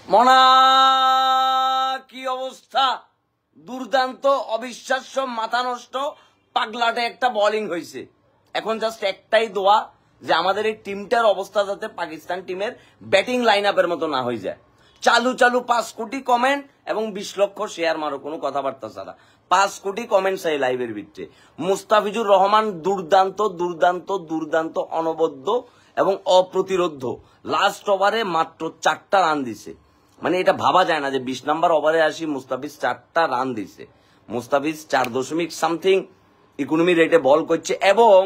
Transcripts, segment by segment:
মনা কি অবস্থা, দুর্দান্ত, অবিশ্বাস্য, মাথা নষ্ট, পাগলাটে একটা বোলিং হয়েছে। এখন জাস্ট একটাই দোয়া যে আমাদের এই টিমটার অবস্থা যাতে পাকিস্তান টিমের ব্যাটিং লাইন আপের মতো না হয়ে যায়। চালু চালু 5 কোটি কমেন্ট এবং 20 লক্ষ শেয়ার মারো, কোনো কথাবার্তা ছাড়া 5 কোটি কমেন্ট চাই লাইভের ভিতরে। মুস্তাফিজুর রহমান দুর্দান্ত দুর্দান্ত দুর্দান্ত, অনবদ্য এবং অপ্রতিরোধ্য। লাস্ট ওভারে মাত্র 4টা রান দিছে, মানে এটা ভাবা যায় না যে 20 নম্বর ওভারে আসি মুস্তাফিজ 4টা রান দিছে। মুস্তাফিজ 4 সামথিং ইকোনমি রেটে বল করছে এবং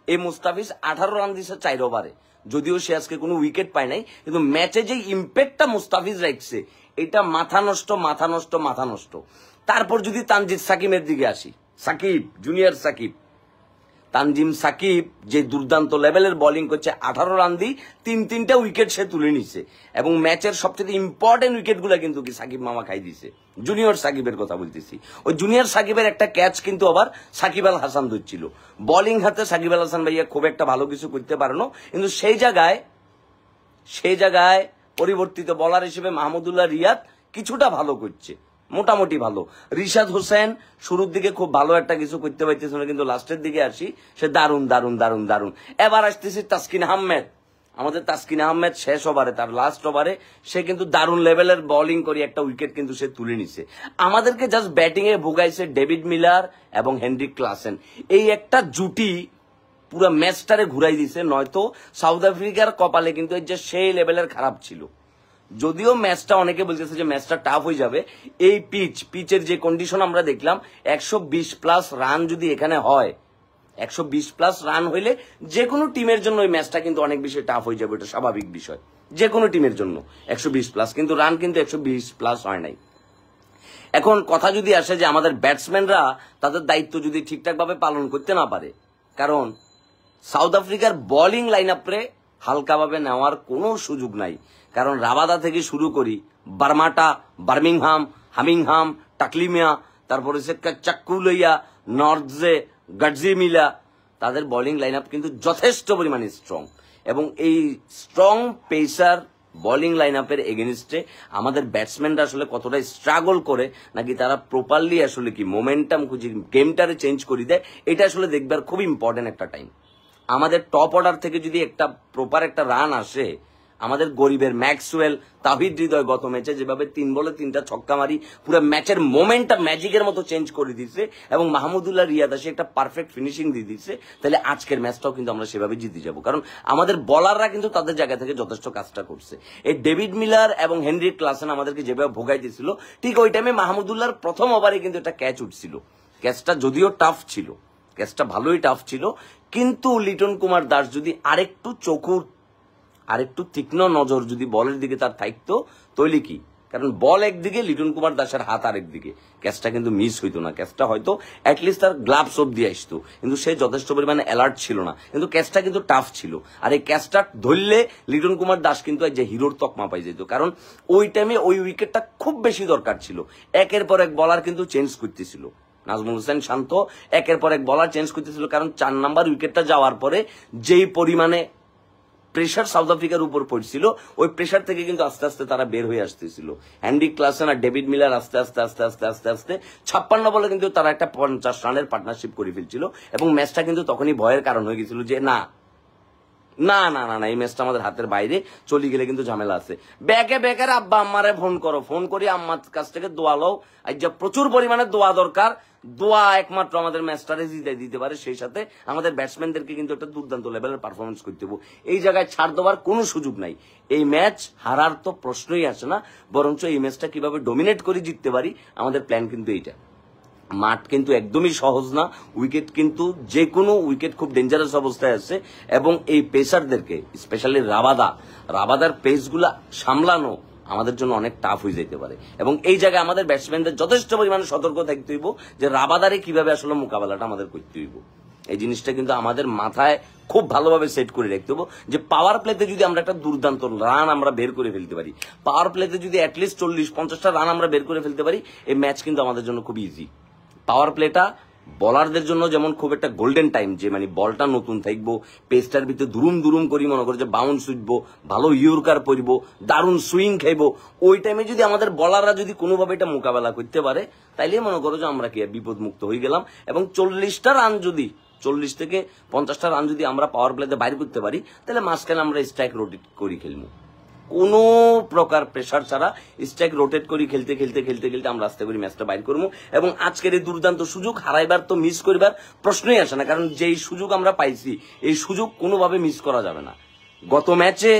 এই মুস্তাফিজ 18 রান দিছে 4 ওভারে। যদিও সে আজকে কোনো উইকেট পায় নাই, কিন্তু ম্যাচে যে ইম্প্যাক্টটা মুস্তাফিজ রাখছে এটা মাথা নষ্ট মাথা নষ্ট মাথা নষ্ট। তারপর যদি তানজিদ সাকিবের দিকে আসি, সাকিব জুনিয়র সাকিব, তানজিম সাকিব যে দুর্দান্ত লেভেলের বোলিং করছে, 18 রান দিয়ে 3-3টা উইকেট সে তুলে নিছে এবং ম্যাচের সবচেয়ে ইম্পর্টেন্ট উইকেট গুলা কিন্তু কি সাকিব মামা খাই দিছে। জুনিয়র সাকিবের কথা বলতেছি। ওই জুনিয়র সাকিবের একটা ক্যাচ কিন্তু আবার সাকিব আল হাসান ধরছিল। বোলিং হাতে সাকিব আল হাসান ভাইয়া খুব একটা ভালো কিছু করতে পারেন, কিন্তু সেই জায়গায় পরিবর্তিত বোলার হিসেবে মাহমুদুল্লাহ রিয়াদ কিছুটা ভালো করছে, মোটামুটি ভালো। রিশাদ হোসেন শুরুর দিকে খুব ভালো একটা কিছু করতে পারতেছিল, কিন্তু লাস্টের দিকে আসি সে দারুণ দারুণ দারুণ দারুণ। এবার আসতেছি তাসকিন আহমেদ। আমাদের তাসকিন আহমেদ শেষ ওভারে, তার লাস্ট ওভারে সে কিন্তু দারুণ লেভেলের বোলিং করে একটা উইকেট কিন্তু সে তুলে নিছে। আমাদেরকে জাস্ট ব্যাটিং এ ভোগাইছে ডেভিড মিলার এবং হেনরিক ক্লাসেন। এই একটা জুটি পুরো ম্যাচটারে ঘুরাই দিছে, নয়তো সাউথ আফ্রিকার কপালে কিন্তু এই যে সেই লেভেলের খারাপ ছিল। যদিও ম্যাচটা অনেকে বলতেছে যে ম্যাচটা টাফ হয়ে যাবে, এই পিচের যে কন্ডিশন আমরা দেখলাম, 120+ রান যদি এখানে হয়, 120+ রান হইলে যে কোনো টিমের জন্য ওই ম্যাচটা কিন্তু অনেক বেশি টাফ হয়ে যাবে, এটা স্বাভাবিক বিষয়। যে কোনো টিমের জন্য 120+, কিন্তু রান কিন্তু 120+ হয় নাই। এখন কথা যদি আসে যে আমাদের ব্যাটসম্যানরা তাদের দায়িত্ব যদি ঠিকঠাক ভাবে পালন করতে না পারে, কারণ সাউথ আফ্রিকার বোলিং লাইন আপরে হালকাভাবে নেওয়ার কোনো সুযোগ নাই। কারণ রাবাদা থেকে শুরু করি, বার্মাটা, হামিংহাম, টাকলিমিয়া, তারপরে সে চাক্কু লইয়া, নর্থজে, গাডজি মিলা, তাদের বোলিং লাইন আপ কিন্তু যথেষ্ট পরিমাণে স্ট্রং। এবং এই স্ট্রং পেসার বোলিং লাইন আপের এগেনস্টে আমাদের ব্যাটসম্যানরা আসলে কতটা স্ট্রাগল করে, নাকি তারা প্রপারলি আসলে কি মোমেন্টাম খুঁজে গেমটারে চেঞ্জ করে দেয়, এটা আসলে দেখবার খুব ইম্পর্টেন্ট একটা টাইম। আমাদের টপ অর্ডার থেকে যদি একটা প্রপার একটা রান আসে, আমাদের গরিবের ম্যাক্সওয়েল, তাহিদ হৃদয় গত ম্যাচে যেভাবে 3 বলে 3টা ছক্কা মারি পুরো ম্যাচের মোমেন্টটা ম্যাজিকের মতো চেঞ্জ করে দিচ্ছে, এবং মাহমুদুল্লাহ রিয়াদ আসে একটা পারফেক্ট ফিনিশিং দিয়ে দিচ্ছে, তাহলে আজকের ম্যাচটাও কিন্তু আমরা সেভাবে জিতে যাব। কারণ আমাদের বলাররা কিন্তু তাদের জায়গা থেকে যথেষ্ট কাজটা করছে। এই ডেভিড মিলার এবং হেনরিক ক্লাসেন আমাদেরকে যেভাবে ভোগাই দিয়েছিল, ঠিক ওই টাইমে মাহমুদুল্লাহর প্রথম ওভারে কিন্তু একটা ক্যাচ উঠছিল। ক্যাচটা যদিও টাফ ছিল, ক্যাচটা ভালোই টাফ ছিল, কিন্তু লিটন কুমার দাস যদি আরেকটু চকুর, আরেকটু তীক্ষ্ণ নজর যদি বলের দিকে তার থাকতো, তৈলি কি, কারণ বল একদিকে, লিটন কুমার দাসের হাত আরেকদিকে, ক্যাচটা কিন্তু মিস হইতো না। ক্যাচটা হয়তো অ্যাটলিস্ট তার গ্লাভস অব্দি আসতো, কিন্তু সে যথেষ্ট পরিমাণে অ্যালার্ট ছিল না। কিন্তু ক্যাচটা কিন্তু টাফ ছিল, আর এই ক্যাচটা ধরলে লিটন কুমার দাস কিন্তু যে হিরোর তকমা পাই যেত। কারণ ওই টাইমে ওই উইকেটটা খুব বেশি দরকার ছিল। একের পর এক বলার কিন্তু চেঞ্জ করতেছিল, নাজমুল হোসেন শান্ত একের পর এক বলার চেঞ্জ করতেছিল, কারণ 4 নাম্বার উইকেটটা যাওয়ার পরে যেই পরিমাণে প্রেশার সাউথ আফ্রিকার উপর পড়ছিল, ওই প্রেশার থেকে কিন্তু আস্তে আস্তে তারা বের হয়ে আসতেছিল। হেনরিক ক্লাসেন আর ডেভিড মিলার আস্তে আস্তে আস্তে আস্তে আস্তে আস্তে 56 বলে কিন্তু তারা একটা 50 রানের পার্টনারশিপ করে ফেলছিল, এবং ম্যাচটা কিন্তু তখনই ভয়ের কারণ হয়ে গেছিল যে না না না না না এই ম্যাচটা আমাদের হাতের বাইরে চলে গেলে কিন্তু ঝামেলা আছে। বেকার আব্বা আম্মারে ফোন করি আম্মার কাছ থেকে দোয়া লও, আজ যা প্রচুর পরিমাণে দোয়া দরকার। দোয়া একমাত্র আমাদের ম্যাচটারে জিতাই দিতে পারে, সেই সাথে আমাদের ব্যাটসম্যানদেরকে কিন্তু একটা দুর্দান্ত লেভেলের পারফরমেন্স করতে হবে। এই জায়গায় ছাড় দেওয়ার কোনো সুযোগ নাই। এই ম্যাচ হারার তো প্রশ্নই আসে না, বরঞ্চ এই ম্যাচটা কিভাবে ডমিনেট করে জিততে পারি, আমাদের প্ল্যান কিন্তু এইটা। মাঠ কিন্তু একদমই সহজ না, উইকেট কিন্তু যে কোনো উইকেট খুব ডেঞ্জারাস অবস্থায় আছে, এবং এই পেসারদেরকে স্পেশালি রাবাদার পেসগুলা সামলানো আমাদের জন্য অনেক টাফ হয়ে যেতে পারে। এবং এই জায়গায় আমাদের ব্যাটসম্যানদের যথেষ্ট পরিমাণে সতর্ক থাকতে হইব যে রাবাদারে কিভাবে আসলে মোকাবেলাটা আমাদের করতে হইব। এই জিনিসটা কিন্তু আমাদের মাথায় খুব ভালোভাবে সেট করে রাখতে হবে যে পাওয়ার প্লেতে যদি আমরা একটা দুর্দান্ত রান আমরা বের করে ফেলতে পারি, পাওয়ার প্লেতে যদি অ্যাটলিস্ট 40-50টা রান আমরা বের করে ফেলতে পারি, এই ম্যাচ কিন্তু আমাদের জন্য খুব ইজি। পাওয়ার প্লেটা বলারদের জন্য যেমন খুব একটা গোল্ডেন টাইম, যে মানে বলটা নতুন থাকবো, পেসটার ভিতরে দুরুম দুরুম করি মনে করে যে বাউন্স উঠবো, ভালো ইয়র্কার পড়বো, দারুণ সুইং খাইবো, ওই টাইমে যদি আমাদের বলাররা যদি কোনোভাবে এটা মোকাবেলা করতে পারে, তাইলে মনে করো যে আমরা কি বিপদ মুক্ত হয়ে গেলাম। এবং 40টা রান যদি 40 থেকে 50টা রান যদি আমরা পাওয়ার প্লেতে বাইর করতে পারি, তাহলে মাঝখানে আমরা স্ট্রাইক রোটেট করি খেলবো, কোনো প্রকার প্রেসার ছাড়া স্ট্রাইক রোটেট করি খেলতে খেলতে খেলতে খেলতে আমরা আস্তে করে ম্যাচটা বাইর করবো। এবং আজকের এই দুর্দান্ত সুযোগ হারাইবার তো মিস করবার প্রশ্নই আসে না, কারণ যেই সুযোগ আমরা পাইছি এই সুযোগ কোনোভাবে মিস করা যাবে না। গত ম্যাচে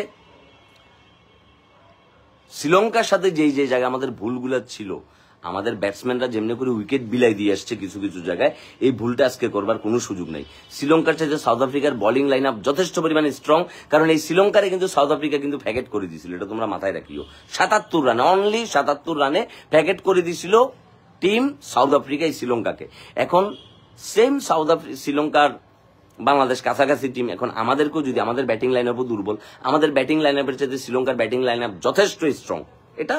শ্রীলঙ্কার সাথে যেই যে জায়গায় আমাদের ভুলগুলো ছিল, আমাদের ব্যাটসম্যানরা যেমনি করে উইকেট বিলাই দিয়ে আসছে কিছু কিছু জায়গায়, এই ভুলটা আজকে করবার কোনো সুযোগ নাই। শ্রীলঙ্কার চাইতে সাউথ আফ্রিকার বোলিং লাইন আপ যথেষ্ট পরিমাণে স্ট্রং, কারণ এই শ্রীলঙ্কারে কিন্তু সাউথ আফ্রিকা কিন্তু প্যাকেট করে দিয়েছিল, এটা তোমরা মাথায় রাখিও। 77 রানে, অনলি 77 রানে প্যাকেট করে দিয়েছিল টিম সাউথ আফ্রিকা এই শ্রীলঙ্কাকে। এখন সেম শ্রীলঙ্কার বাংলাদেশ কাছাকাছি টিম। এখন আমাদেরকেও যদি, আমাদের ব্যাটিং লাইন আপও দুর্বল, আমাদের ব্যাটিং লাইন আপের চাইতে শ্রীলঙ্কার ব্যাটিং লাইন আপ যথেষ্ট স্ট্রং, এটা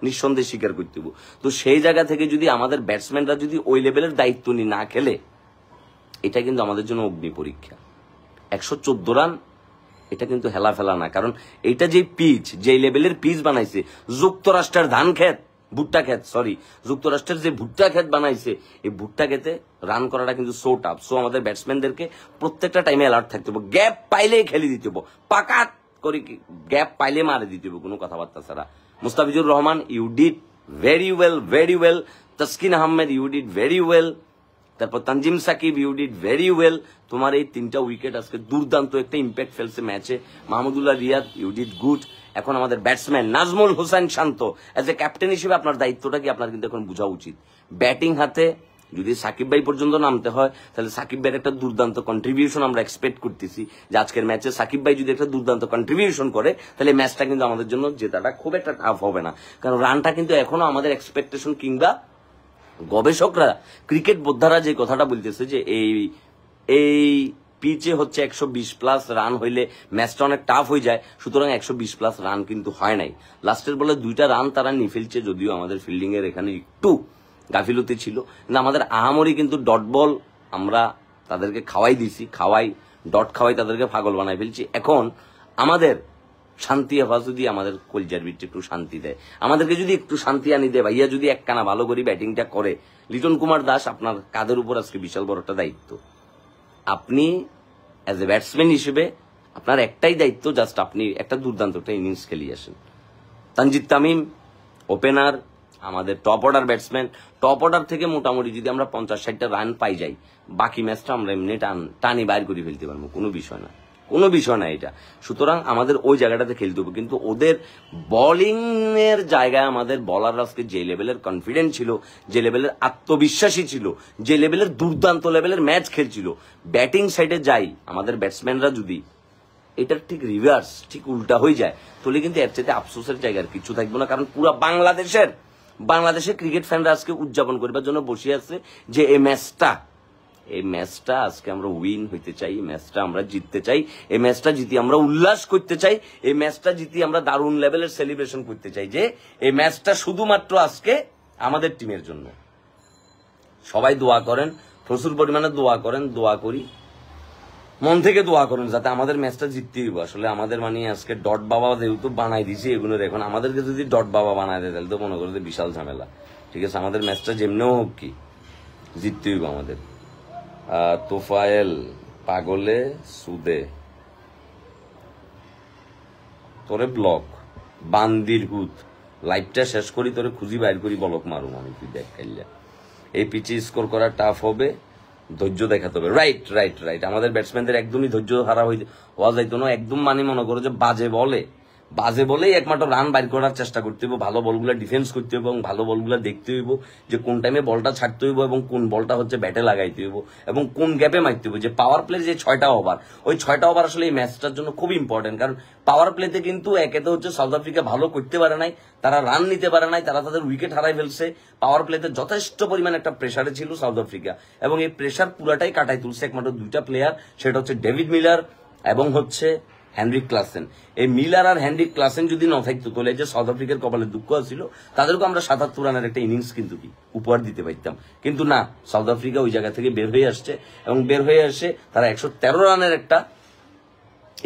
নিঃসন্দেহে স্বীকার করতে হবে। তো সেই জায়গা থেকে যদি আমাদের ব্যাটসম্যানরা যদি ওই লেভেলের দায়িত্ব নিয়ে না খেলে, এটা কিন্তু আমাদের জন্য অগ্নি পরীক্ষা। 114 রান এটা কিন্তু হেলা ফেলা না, কারণ এইটা যে পিচ, যে লেভেলের পিচ বানাইছে যুক্তরাষ্ট্রের ধান ক্ষেত, ভুট্টা ক্ষেত, সরি, যুক্তরাষ্ট্রের যে ভুট্টা ক্ষেত বানাইছে, এই ভুট্টা ক্ষেতে রান করাটা কিন্তু সো টাফ। সো আমাদের ব্যাটসম্যানদেরকে প্রত্যেকটা টাইমে অ্যালার্ট থাকতে হবে, গ্যাপ পাইলেই খেলে দিতে হবে, পাকাত করে গ্যাপ পাইলে মারে দিতে হবে, কোনো কথাবার্তা ছাড়া। Mustafizur Rahman, you did very well, very well. Taskin Ahmed, you did very well. তারপর Tanzim Sakib, you did very well. তোমার এই 3টা উইকেট আজকে দুর্দান্ত একটা ইম্প্যাক্ট ফেলছে ম্যাচে। Mahmudullah Riyad, you did good. এখন আমাদের batsman Najmul Hossain Shanto, as a captain হিসেবে আপনার দায়িত্বটা কি আপনার কিন্তু এখন বোঝা উচিত। ব্যাটিং হাতে যদি সাকিব ভাই পর্যন্ত নামতে হয়, তাহলে সাকিব ভাইয়ের একটা দুর্দান্ত কন্ট্রিবিউশন আমরা এক্সপেক্ট করতেছি, যে আজকের ম্যাচে সাকিব ভাই যদি একটা দুর্দান্ত কন্ট্রিবিউশন করে, তাহলে ম্যাচটা কিন্তু আমাদের জন্য জেতাটা খুব একটা টাফ হবে না। কারণ রানটা কিন্তু এখনো আমাদের এক্সপেকটেশন, কিংবা গবেষকরা, ক্রিকেট বোদ্ধারা যে কথাটা বলতেছে যে এই পিচে হচ্ছে 120+ রান হইলে ম্যাচটা অনেক টাফ হয়ে যায়, সুতরাং 120+ রান কিন্তু হয় নাই। লাস্টের বলে 2টা রান তারা নিয়ে ফেলছে, যদিও আমাদের ফিল্ডিং এর এখানে একটু গাফিলতি ছিল, কিন্তু আমাদের আহামরি কিন্তু ডট বল আমরা তাদেরকে খাওয়াই দিছি, ডট খাওয়াই তাদেরকে পাগল বানাই ফেলছি। এখন আমাদের শান্তি হওয়া যদি আমাদের কলজার ভিতরে একটু শান্তি দেয়, আমাদেরকে যদি একটু শান্তি আনি দেয়, ভাইয়া যদি একখানা ভালো করে ব্যাটিংটা করে, লিটন কুমার দাস আপনার কাঁধের উপর আজকে বিশাল বড় একটা দায়িত্ব। আপনি অ্যাজ এ ব্যাটসম্যান হিসেবে আপনার একটাই দায়িত্ব, জাস্ট আপনি একটা দুর্দান্ত একটা ইনিংস খেলিয়ে আসেন। তানজিদ তামিম ওপেনার, আমাদের top order batsman, top order থেকে মোটামুটি যদি আমরা 50-60টা রান পাই যাই, বাকি ম্যাচটা আমরা এমনি টানি বাইর করে ফেলতে পারবো, কোনো বিষয় না, কোনো বিষয় না এটা। সুতরাং আমাদের ওই জায়গাটাতে খেলতে হবে, কিন্তু ওদের বোলিং এর জায়গায় আমাদের বলার আজকে যে লেভেলের কনফিডেন্স ছিল, যে লেভেলের আত্মবিশ্বাসী ছিল, যে লেভেলের দুর্দান্ত লেভেলের ম্যাচ খেলছিল, ব্যাটিং সাইডে যাই আমাদের ব্যাটসম্যানরা যদি এটার ঠিক রিভার্স, ঠিক উল্টা হয়ে যায়, তাহলে কিন্তু এর চাইতে আফসোসের জায়গার কিছু থাকবে না। কারণ পুরো বাংলাদেশের ক্রিকেট ফ্যানরা আজকে উদযাপন করবার জন্য বসে আছে যে এই ম্যাচটা আজকে আমরা উইন হইতে চাই, এই ম্যাচটা আমরা জিততে চাই, এই ম্যাচটা জিতি আমরা উল্লাস করতে চাই, এই ম্যাচটা জিতি আমরা দারুণ লেভেলের সেলিব্রেশন করতে চাই, যে এই ম্যাচটা শুধুমাত্র আজকে আমাদের টিমের জন্য। সবাই দোয়া করেন, প্রচুর পরিমাণে দোয়া করেন, দোয়া করি, মন থেকে দোয়া করেন যাতে আমাদের ম্যাচটা জিততে হইব। আসলে আমাদের মানে আজকে ডট বাবা যেহেতু বানাই দিছি এগুলোর, এখন আমাদেরকে যদি ডট বাবা বানায় দেয় তাহলে তো মনে করে বিশাল ঝামেলা। ঠিক আছে, আমাদের ম্যাচটা যেমনিও হোক কি জিততে হইব আমাদের। তোফায়েল পাগলে সুদে তোরে ব্লক বান্দির হুত, লাইভটা শেষ করি তোরে খুঁজি বাইর করি বলক মারুম আমি, তুই দেখ খেললে। এই পিচে স্কোর করা টাফ হবে, ধৈর্য দেখাতে হবে। রাইট আমাদের ব্যাটসম্যানদের একদমই ধৈর্য হারা হওয়া যাইতো না, একদম মানে মনে করো যে বাজে বলেই একমাত্র রান বাইর করার চেষ্টা করতে হইব, ভালো বলগুলা ডিফেন্স করতে হইব এবং ভালো বলগুলা দেখতে হইব যে কোন টাইমে বলটা ছাড়তে হইব এবং কোন বলটা হচ্ছে ব্যাটে লাগাইতে হইব এবং কোন গ্যাপে মারতে হইব। যে পাওয়ার প্লে যে 6টা ওভার, ওই 6টা ওভার আসলে এই ম্যাচটার জন্য খুব ইম্পর্টেন্ট, কারণ পাওয়ার প্লেতে কিন্তু একেতে হচ্ছে সাউথ আফ্রিকা ভালো করতে পারে নাই, তারা রান নিতে পারে নাই, তারা তাদের উইকেট হারাই ফেলছে। পাওয়ার প্লেতে যথেষ্ট পরিমাণ একটা প্রেসারে ছিল সাউথ আফ্রিকা, এবং এই প্রেসার পুরাটাই কাটাই তুলছে একমাত্র 2টা প্লেয়ার, সেটা হচ্ছে ডেভিড মিলার এবং হচ্ছে হেনরিক ক্লাসেন। এই মিলার আর হেনরিক ক্লাসেন যদি না থাকতো তাহলে যে সাউথ আফ্রিকার কপালে দুঃখ ছিল, তাদেরকে আমরা ৭৭ রানের একটা ইনিংস কিন্তু কি উপহার দিতে পারতাম। কিন্তু না, সাউথ আফ্রিকা ওই জায়গা থেকে বের হয়ে আসছে এবং বের হয়ে আসে তারা ১১৩ রানের একটা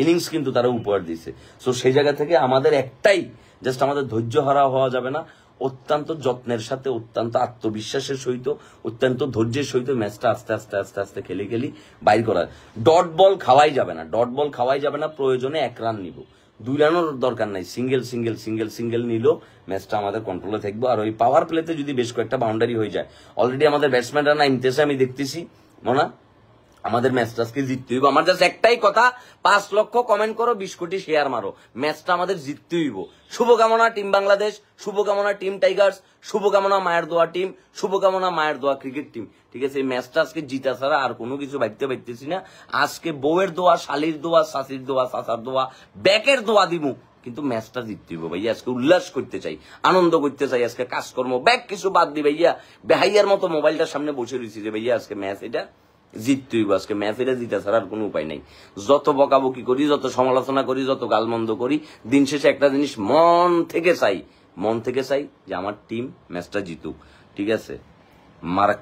ইনিংস কিন্তু তারা উপহার দিয়েছে। সো সেই জায়গা থেকে আমাদের একটাই জাস্ট, আমাদের ধৈর্য হারা হওয়া যাবে না, অত্যন্ত যত্নের সাথে, অত্যন্ত আত্মবিশ্বাসের সহিত, অত্যন্ত ধৈর্যের সহিত ম্যাচটা আস্তে আস্তে আস্তে আস্তে খেলে বাইর করা। ডট বল খাওয়াই যাবে না, ডট বল খাওয়াই যাবে না, প্রয়োজনে ১ রান নিব, 2 রানও দরকার নাই, সিঙ্গেল সিঙ্গেল সিঙ্গেল সিঙ্গেল নিল ম্যাচটা আমাদের কন্ট্রোলে থাকবো। আর ওই পাওয়ার প্লেতে যদি বেশ কয়েকটা বাউন্ডারি হয়ে যায়, অলরেডি আমাদের ব্যাটসম্যানরা নামতেছে, আমি দেখতেছি মনে আমাদের ম্যাচটা আজকে জিততে হইব। আমার জাস্ট একটাই কথা, ৫ লক্ষ কমেন্ট করো, ২০ কোটি শেয়ার মারো, ম্যাচটা আমাদের জিততে হইব। শুভকামনা টিম বাংলাদেশ, শুভকামনা টিম টাইগার্স, শুভকামনা মায়ের দোয়া টিম, শুভকামনা মায়ের দোয়া ক্রিকেট টিম। ঠিক আছে, এই ম্যাচটা আজকে জিতা ছাড়া আর কোনো কিছু ভাবতে পারতেছি না। আজকে বউয়ের দোয়া, শালির দোয়া, শাশির দোয়া, চাচার দোয়া, ব্যাকের দোয়া দিমু, কিন্তু ম্যাচটা জিততে হইব ভাইয়া। আজকে উল্লাস করতে চাই, আনন্দ করতে চাই, আজকে কাজকর্ম ব্যাক কিছু বাদ দি ভাইয়া। বেহাইয়ার মতো মোবাইলটার সামনে বসে রয়েছি যে ভাইয়া আজকে ম্যাচ এটা জিততে হইব, আজকে ম্যাচ এটা জিতা ছাড়া আর কোনো উপায় নাই। যত বকাবকি করি, যত সমালোচনা করি, যত গালমন্দ করি, দিন শেষে একটা জিনিস মন থেকে চাই যে আমার টিম ম্যাচটা জিতুক। ঠিক আছে, মার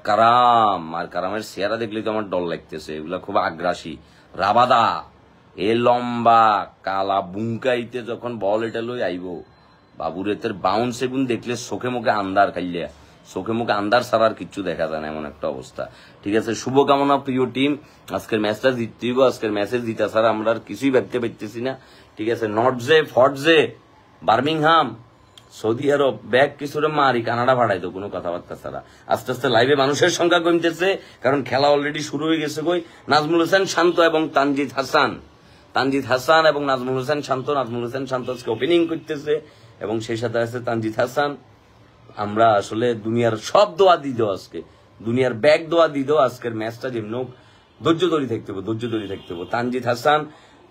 কারামের চেহারা দেখলে তো আমার ডর লাগতেছে, এগুলা খুব আগ্রাসী, রাবাদা, এ লম্বা কালা বুঙ্কাইতে যখন বল এটা লই আইব, বাবুর এতের বাউন্স এগুন দেখলে চোখে মুখে আন্দার খাইলে, চোখে মুখে আন্দার ছাড়া আর কিচ্ছু দেখা যায় না, এমন একটা অবস্থা। ঠিক আছে, শুভকামনা প্রিয় টিম, আজকের ম্যাচটা জিততে হইব, আজকের ম্যাচে জিতা ছাড়া আমরা আর কিছুই ভাবতে পারতেছি না। ঠিক আছে, নর্থজে, ফর্টজে, বার্মিংহাম, সৌদি আরব, ব্যাগ কিছুরে মারি, কানাডা ভাড়াই তো কোনো কথাবার্তা ছাড়া। আস্তে আস্তে লাইভে মানুষের সংখ্যা কমতেছে, কারণ খেলা অলরেডি শুরু হয়ে গেছে। কই নাজমুল হোসেন শান্ত এবং তানজিদ হাসান এবং নাজমুল হোসেন শান্ত আজকে ওপেনিং করতেছে এবং সেই সাথে আছে তানজিদ হাসান। আমরা আসলে দুনিয়ার সব দোয়া দিয়ে দেবো আজকে, দুনিয়ার ব্যাগ দোয়া দিয়ে দেবো আজকের ম্যাচটা যেমন ধৈর্য ধরে থাকতে হবে। তানজিদ হাসান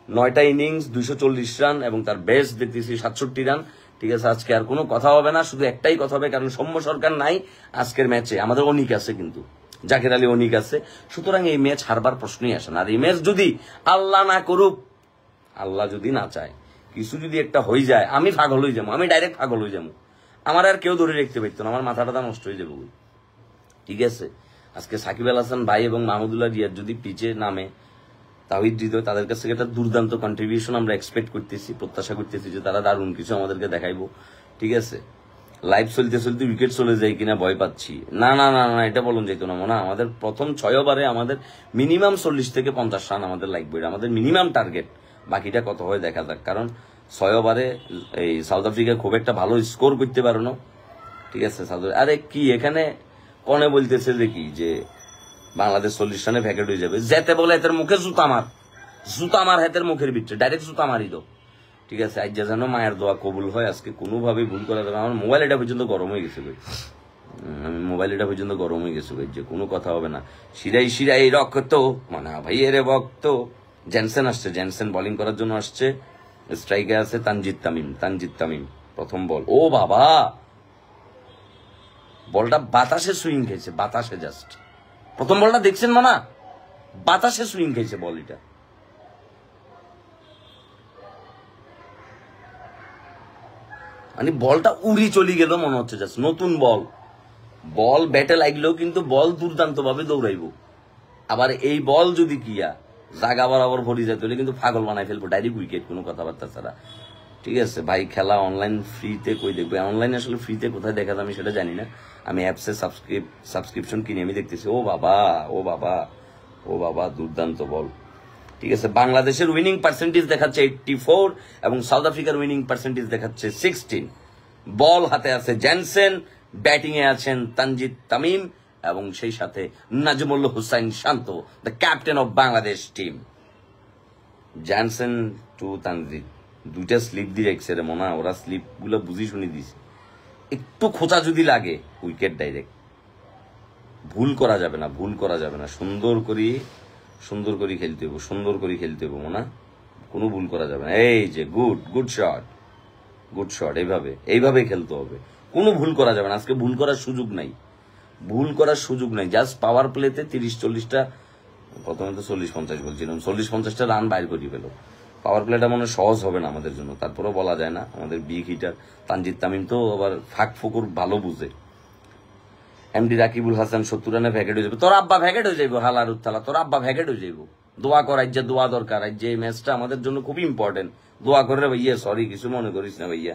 9টা ইনিংস, 240 রান এবং তার বেস্ট দেখতেছি 67 রান। ঠিক আছে, আজকে আর কোনো কথা হবে না, শুধু একটাই কথা হবে, কারণ সৌম্য সরকার নাই আজকের ম্যাচে, আমাদের অনিক আছে, কিন্তু জাকের আলী অনিক আছে। সুতরাং এই ম্যাচ হারবার প্রশ্নই আসে না। আর এই ম্যাচ যদি আল্লাহ না করুক, আল্লাহ যদি না চায়, কিছু যদি একটা হয়ে যায়, আমি পাগল হয়ে যাবো, আমি ডাইরেক্ট পাগল হয়ে যাবো, আমার আর কেউ ধরে রাখতে পারতো না, আমার মাথাটা নষ্ট হয়ে যাবো। ঠিক আছে, আজকে সাকিব আল হাসান ভাই এবং মাহমুদুল্লাহ রিয়াদ যদি পিচে নামে, তাহিদ হৃদয়, তাদের কাছ থেকে একটা দুর্দান্ত কন্ট্রিবিউশন আমরা এক্সপেক্ট করতেছি, প্রত্যাশা করতেছি যে তারা দারুণ কিছু আমাদেরকে দেখাইবো। ঠিক আছে, লাইভ চলতে উইকেট চলে যায় কিনা ভয় পাচ্ছি। না না না না, এটা বলুন যেত না মনে, আমাদের প্রথম 6 ওভারে আমাদের মিনিমাম 40 থেকে 50 রান আমাদের লাগবে, আমাদের মিনিমাম টার্গেট। বাকিটা কত হয় দেখা যাক, কারণ 6 ওভারে এই সাউথ আফ্রিকা খুব একটা ভালো স্কোর করতে পারো না। ঠিক আছে, আরে কি এখানে কনে বলতেছে যে কি যে বাংলাদেশ 40 রানে ভ্যাকেট হয়ে যাবে, যেতে বলে এদের মুখে জুতা মার হাতের মুখের ভিতরে ডাইরেক্ট জুতা মারি দো। ঠিক আছে, আজ যেন মায়ের দোয়া কবুল হয়, আজকে কোনোভাবে ভুল করা যাবে। আমার মোবাইল এটা পর্যন্ত গরম হয়ে গেছে ভাই, যে কোনো কথা হবে না। শিরাই রক্ত মানা ভাই এরে ভক্ত। জেনসেন আসছে, জেনসেন বোলিং করার জন্য আসছে। স্ট্রাইকে আছে তানজিদ তামিম, প্রথম বল। ও বাবা, বলটা বাতাসে সুইং খেয়েছে, বাতাসে জাস্ট প্রথম বলটা দেখছেন মানা, বাতাসে সুইং খেয়েছে বল, এটা মানে বলটা উড়ি চলে গেল মনে হচ্ছে, জাস্ট নতুন বল ব্যাটে লাগলেও কিন্তু বল দুর্দান্ত ভাবে দৌড়াইবো। আবার এই বল যদি কিয়া জাগা বরাবর ভরি যায় তাহলে কিন্তু পাগল বানাই ফেলবো, ডাইরেক্ট উইকেট, কোনো কথাবার্তা ছাড়া। ঠিক আছে ভাই, খেলা অনলাইন ফ্রিতে কই দেখবো, অনলাইনে আসলে ফ্রিতে কোথায় দেখা যায় আমি সেটা জানি না, আমি অ্যাপসে সাবস্ক্রিপশন কিনে আমি দেখতেছি। ও বাবা দুর্দান্ত বল। ঠিক আছে, বাংলাদেশের উইনিং পার্সেন্টেজ দেখাচ্ছে 84 এবং সাউথ আফ্রিকার উইনিং পার্সেন্টেজ দেখাচ্ছে 16। বল হাতে আছে জেনসেন, ব্যাটিং এ আছেন তানজিদ তামিম এবং সেই সাথে Najmul Hossain Shanto, the captain of Bangladesh team. Jansen to Tanzid, 2টা স্লিপ দিয়ে রাখছে রে মনে, ওরা স্লিপ গুলো বুঝি শুনি দিছে, একটু খোঁচা যদি লাগে উইকেট ডাইরেক্ট। ভুল করা যাবে না, সুন্দর করে খেলতে হবে মনে, কোনো ভুল করা যাবে না। এই যে গুড শট, এইভাবে খেলতে হবে, কোনো ভুল করা যাবে না। আজকে ভুল করার সুযোগ নাই, জাস্ট পাওয়ার প্লেতে 30-40টা, প্রথমে তো 40-50 বলছিলাম, 40-50টা রান বাইর করে ফেলো। পাওয়ার প্লেটা মনে সহজ হবে না আমাদের জন্য, তারপরেও বলা যায় না। আমাদের বিগ হিটার তানজিদ তামিম তো আবার ফাঁক ফুকুর ভালো বুঝে। এমডি রাকিবুল হাসান 70 রানে ভ্যাকেট হয়ে যাবে। তোর আব্বা ভ্যাকেট হয়ে যাইব, হালার উত্তালা, তোর আব্বা ভ্যাকেট হয়ে যাইব। দোয়া কর, যে দোয়া দরকার। যে এই ম্যাচটা আমাদের জন্য খুবই ইম্পর্টেন্ট। দোয়া করে রে ভাইয়া, সরি কিছু মনে করিস না ভাইয়া,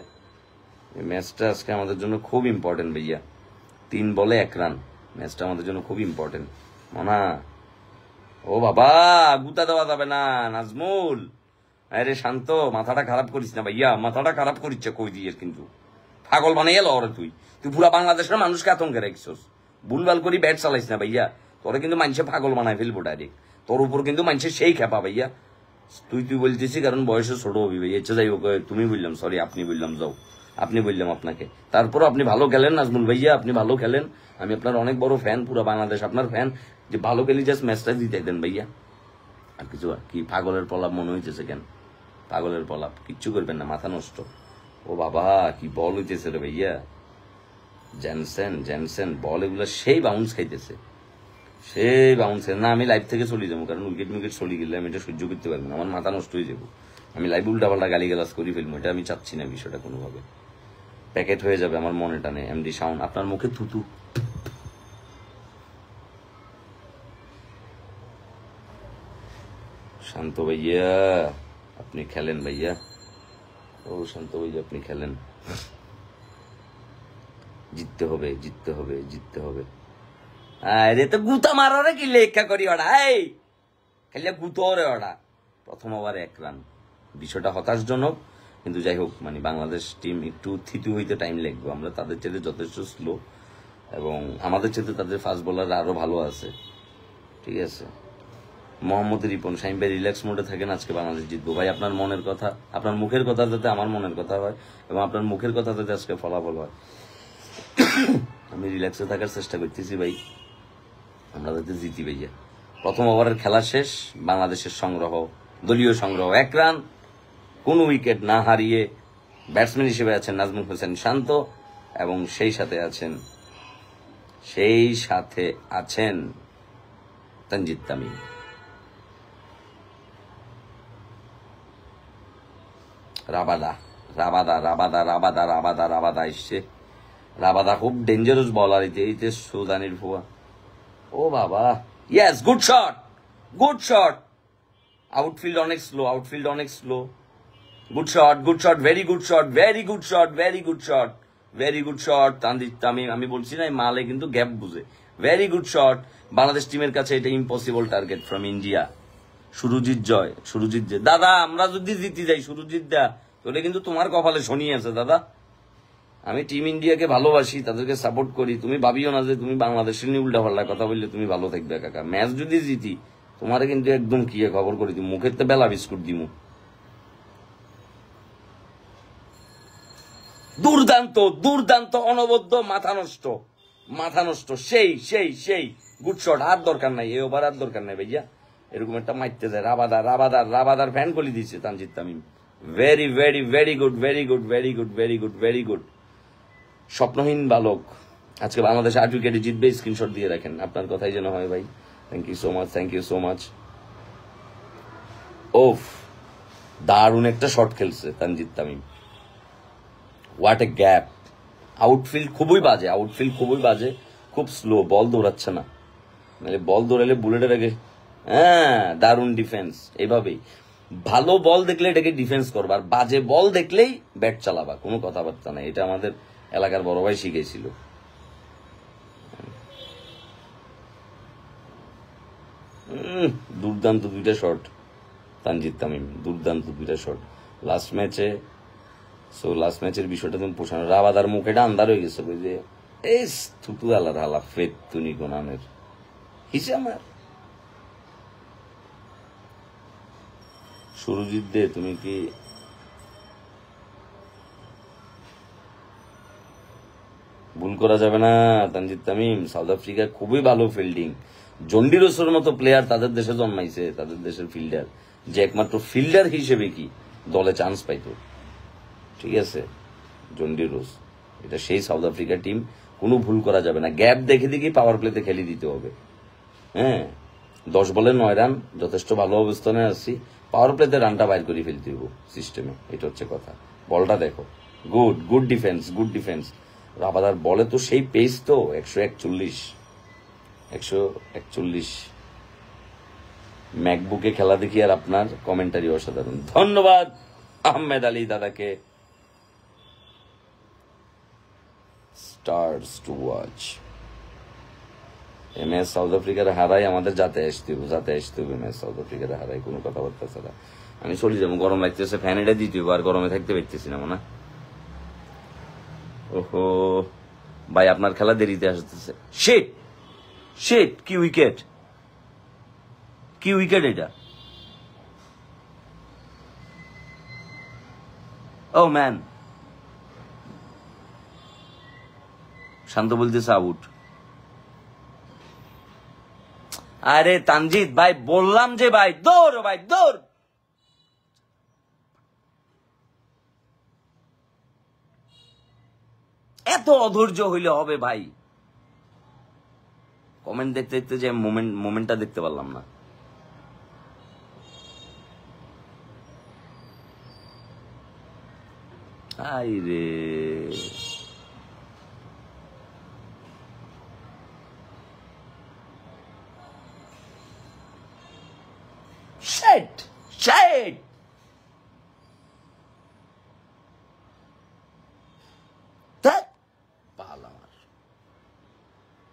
এই ম্যাচটা আজকে আমাদের জন্য খুব ইম্পর্টেন্ট ভাইয়া। 3 বলে 1 রান, ম্যাচটা আমাদের জন্য খুব ইম্পর্টেন্ট। মানা ও বাবা, গুতা দেওয়া যাবে না নাজমুল। আরে শান্ত, মাথাটা খারাপ করিস না ভাইয়া, মাথাটা খারাপ করিস কই দিয়ে, কিন্তু পাগল বানাইয়া লড়ে তুই পুরা বাংলাদেশের মানুষকে আতঙ্কে রাখছিস। ভুলভাল করি ব্যাট চালাইস না ভাইয়া, তোরে কিন্তু মানুষে পাগল বানায় ফেলবো ডাইরেক্ট। তোর উপর কিন্তু মানুষের সেই খেপা ভাইয়া। তুই বলতেছি কারণ বয়সে ছোট হবি ভাইয়া, ইচ্ছে যাই হোক, তুমি বললাম, সরি আপনি বললাম, যাও আপনি বললাম আপনাকে। তারপর আপনি ভালো খেলেন নাজমুল ভাইয়া, আপনি ভালো খেলেন, আমি আপনার অনেক বড় ফ্যান, পুরো বাংলাদেশ আপনার ফ্যান। যে ভালো খেলি জাস্ট ম্যাচটা জিতে দেন ভাইয়া, আর কিছু। আর কি পাগলের পলাপ মনে হইতেছে কেন? পাগলের পলাপ, কিচ্ছু করবেন না, মাথা নষ্ট। ও বাবা, কি বল হইতেছে রে ভাইয়া। জেনসেন বল এগুলো সেই বাউন্স খাইতেছে, সেই বাউন্স। না আমি লাইভ থেকে চলে যাবো, কারণ উইকেট চলে গেলে আমি এটা সহ্য করতে পারবো না, আমার মাথা নষ্ট হয়ে যাবো। আমি লাইভ উল্টাপাল্টা গালিগালাজ করি ফেলবো, এটা আমি চাচ্ছি না বিষয়টা কোনোভাবে। প্যাকেট হয়ে যাবে আমার মনে টানে। এমডি শাওন, আপনার মুখে থুতু। শান্ত ভাইয়া আপনি খেলেন ভাইয়া, ও শান্ত ভাইয়া আপনি খেলেন। জিততে হবে, জিততে হবে, জিততে হবে। আরে তো গুতা মারো রে, কি লেখা করি ওটা, এই খেলে গুতো রে ওটা। প্রথম ওভারে 1 রান, বিষয়টা হতাশজনক, কিন্তু যাই হোক, মানে বাংলাদেশ টিম একটু থিতু হইতে টাইম লাগবে। আমরা তাদের চেয়ে যথেষ্ট স্লো, এবং আমাদের চেয়ে তাদের ফাস্ট বোলার আরো ভালো আছে, ঠিক আছে। মোহাম্মদ রিপন, শাহিন ভাই রিল্যাক্স মোডে থাকেন, আজকে বাংলাদেশ জিতবো। ভাই আপনার মনের কথা, আপনার মুখের কথা যাতে আমার মনের কথা হয়, এবং আপনার মুখের কথা যাতে আজকে ফলাফল হয়। আমি রিল্যাক্সে থাকার চেষ্টা করতেছি ভাই, আমরা যাতে জিতি ভাইয়া। প্রথম ওভারের খেলা শেষ, বাংলাদেশের সংগ্রহ, দলীয় সংগ্রহ 1 রান, কোন উইকেট না হারিয়ে। ব্যাটসম্যান হিসেবে আছেন নাজমুল হোসেন শান্ত, এবং সেই সাথে আছেন তানজিদ তামিম। রাবাদা এসছে। রাবাদা খুব ডেঞ্জারাস বলার, এইতে সুদানির ভুয়া। ও বাবা, yes, good shot, good shot. Outfield অনেক slow. Good shot, very good shot, Tanzid Tamim. আমি বলছি না, মালে কিন্তু গ্যাপ বুঝে। Very good shot. বাংলাদেশ টিমের কাছে এটা impossible target from India. Surjit Joy. দাদা আমরা যদি জিতে যাই সুরজিৎ দা, তাহলে কিন্তু তোমার কপালে শনি আছে দাদা। আমি টিম ইন্ডিয়াকে ভালোবাসি, তাদেরকে সাপোর্ট করি। তুমি ভাবিও না যে তুমি বাংলাদেশের নিয়ে উল্টা পাল্টা কথা বললে তুমি ভালো থাকবে কাকা। ম্যাচ যদি জিতি, তোমারে কিন্তু একদম কি খবর করে দিই, মুখের তো বেলা বিস্কুট দিমু। দুর্দান্ত, অনবদ্য, মাথা নষ্ট, সেই গুড শট। আর দরকার নাই, এই ওভার আর দরকার নাই ভাইয়া, এরকম একটা মারতে যায়। রাবাদার ফ্যান বলে দিচ্ছে তানজিদ তামিম। Very good. স্বপ্নহীন বালক, আজকে বাংলাদেশ 8 উইকেটে জিতবে, স্ক্রিনশট দিয়ে রাখেন। আপনার কথাই যেন হয় ভাই। Thank you so much. ওফ, দারুণ একটা শট খেলছে Tanzid Tamim. What a gap. Outfield খুবই বাজে, খুব স্লো, বল দৌড়াচ্ছে না। মানে বল দৌড়ালে বুলেটের আগে, হ্যাঁ দারুণ ডিফেন্স। এইভাবেই ভালো বল দেখলে এটাকে ডিফেন্স করবা, আর বাজে বল দেখলেই ব্যাট চালাবা, কোনো কথাবার্তা নাই। এটা আমাদের এলাকার বড় ভাই শিখেছিল। দুর্দান্ত 2টা শট তানজিদ তামিম, দুর্দান্ত 2টা শট লাস্ট ম্যাচের বিষয়টা তুমি পোষানো। রাবাদার মুখেটা আন্দার হয়ে গেছে, ওই যে এই থুতু আলার হালা ফেত তুনি কোনানের হিসে আমার। সুরজিৎ দে, তুমি কি ভুল করা যাবে না? তানজিদ তামিম, সাউথ আফ্রিকা খুবই ভালো ফিল্ডিং। জন্ডি রোসের মতো প্লেয়ার তাদের দেশে জন্মাইছে, তাদের দেশের ফিল্ডার, যে একমাত্র ফিল্ডার হিসেবে কি দলে চান্স পাইতো, ঠিক আছে। জন্ডি রোস, এটা সেই সাউথ আফ্রিকা টিম, কোনো ভুল করা যাবে না। গ্যাপ দেখে পাওয়ার প্লেতে খেলে দিতে হবে। হ্যাঁ, 10 বলে 9 রান, যথেষ্ট ভালো অবস্থানে আছি। পাওয়ার প্লেতে রানটা বাইর করে ফেলতে হইব সিস্টেমে, এটা হচ্ছে কথা। বলটা দেখো, good good defence, good defence. রাবাদার বলে তো সেই পেস তো 141 ম্যাকবুকে খেলা দেখি আর আপনার কমেন্টারি অসাধারণ। ধন্যবাদ আহমেদ আলী দাদাকে। Stars to watch. MS south আফ্রিকার হারাই আমাদের যাতে আসতে হবে এমএস সাউথ আফ্রিকার হারাই, কোনো কথাবার্তা ছাড়া। আমি চলে যাবো, গরম লাগতেছে, ফ্যান এটা দিতে হবে, আর গরমে থাকতে পারতেছি না মনে। ওহো ভাই, আপনার খেলা দেরিতে আসতেছে। শিট শিট, কি উইকেট, কি উইকেট এটা! ও ম্যান, শান্ত বলতেছে আউট। আরে তানজিদ ভাই, বললাম যে ভাই দৌড়, ভাই দৌড়। এত অধৈর্য হইলে হবে ভাই? কমেন্ট দেখতে দেখতে যে মোমেন্টটা দেখতে পারলাম না। আই রে, শিট শিট।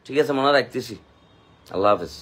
ঠিক আছে, মনে রাখতেছি। আল্লাহ হাফেজ।